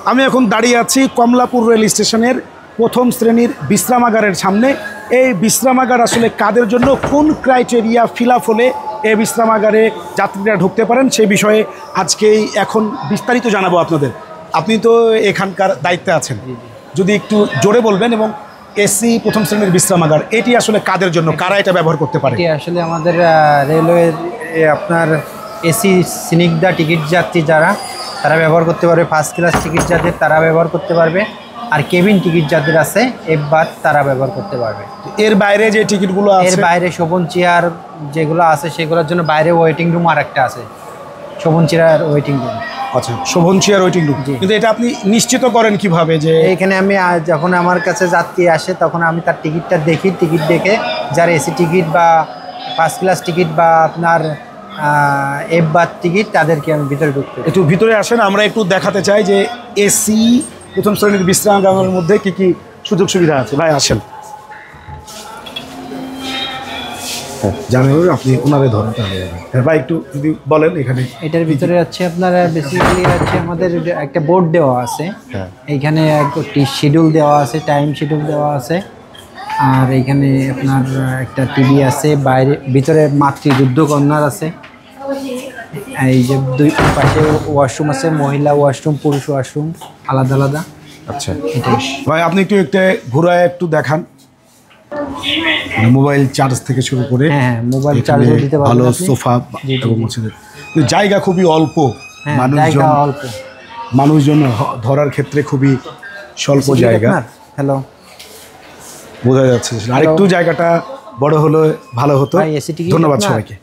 আমি এখন দাঁড়িয়ে আছি কমলাপুর রেল স্টেশনের প্রথম শ্রেণীর বিশ্রামাগারের সামনে। এই বিশ্রামাগার আসলে কাদের জন্য, কোন ক্রাইটেরিয়া ফিল আপ হলে এই বিশ্রামাগারে যাত্রীরা ঢুকতে পারেন সেই বিষয়ে আজকেই এখন বিস্তারিত জানাবো আপনাদের। আপনি তো এখানকার দায়িত্বে আছেন, যদি একটু জোরে বলবেন। এবং এসি প্রথম শ্রেণীর বিশ্রামাগার এটি আসলে কাদের জন্য, কারা এটা ব্যবহার করতে পারে? এটি আসলে আমাদের রেলওয়ের আপনার এসি স্নিগ্ধা টিকিট যাত্রী যারা, তারা ব্যবহার করতে পারবে। ফার্স্ট ক্লাস টিকিট যাত্রী তারা ব্যবহার করতে পারবে। আর কেবিন টিকিট যাদের আছে এবার তারা ব্যবহার করতে পারবে। এর বাইরে যে টিকিটগুলো আছে, এর বাইরে শোভন চেয়ার যেগুলো আছে সেগুলোর জন্য বাইরে ওয়েটিং রুম আর একটা আছে, শোভন চেয়ার ওয়েটিং রুম। আচ্ছা, শোভন চেয়ার ওয়েটিং রুম। কিন্তু এটা আপনি নিশ্চিত করেন কিভাবে যে এইখানে আমি যখন আমার কাছে যাত্রী আসে তখন আমি তার টিকিটটা দেখি, টিকিট দেখে যার এসি টিকিট বা ফার্স্ট ক্লাস টিকিট বা আপনার এফ বাথ টিকিট তাদেরকে আমি ভিতরে ঢুকতে। একটু ভিতরে আসেন, আমরা একটু দেখাতে চাই যে এসি প্রথম শ্রেণীর বিশ্রামাগারের মধ্যে কি কি সুযোগ সুবিধা আছে। ভাই আসেন, জানেন আপনি ওনারে ধরেন। হ্যাঁ ভাই, একটু যদি বলেন। এখানে এটার ভিতরে আছে আপনার বেসিক্যালি আছে আমাদের একটা বোর্ড দেওয়া আছে, এইখানে একটি শিডিউল দেওয়া আছে, টাইম শিডিউল দেওয়া আছে। আর এইখানে আপনার একটা টিভি আছে, বাইরে ভিতরে মাতৃযুদ্ধ কর্নার আছে। এই যে দুই পাশে ওয়াশরুম আছে, মহিলা ওয়াশরুম, পুরুষ ওয়াশরুম আলাদা আলাদা। আচ্ছা ভাই, আপনি একটু ঘুরায় একটু দেখান। মোবাইল চার্জ থেকে শুরু করে হ্যাঁ মোবাইল চার্জ দিতে পারবেন। ভালো সোফা এবং জায়গা খুবই অল্প, মানুষজন ধরার ক্ষেত্রে খুবই স্বল্প জায়গা। হ্যালো, বোঝা যাচ্ছে। আরেকটু জায়গাটা বড় হলে ভালো হতো। ধন্যবাদ সবাইকে।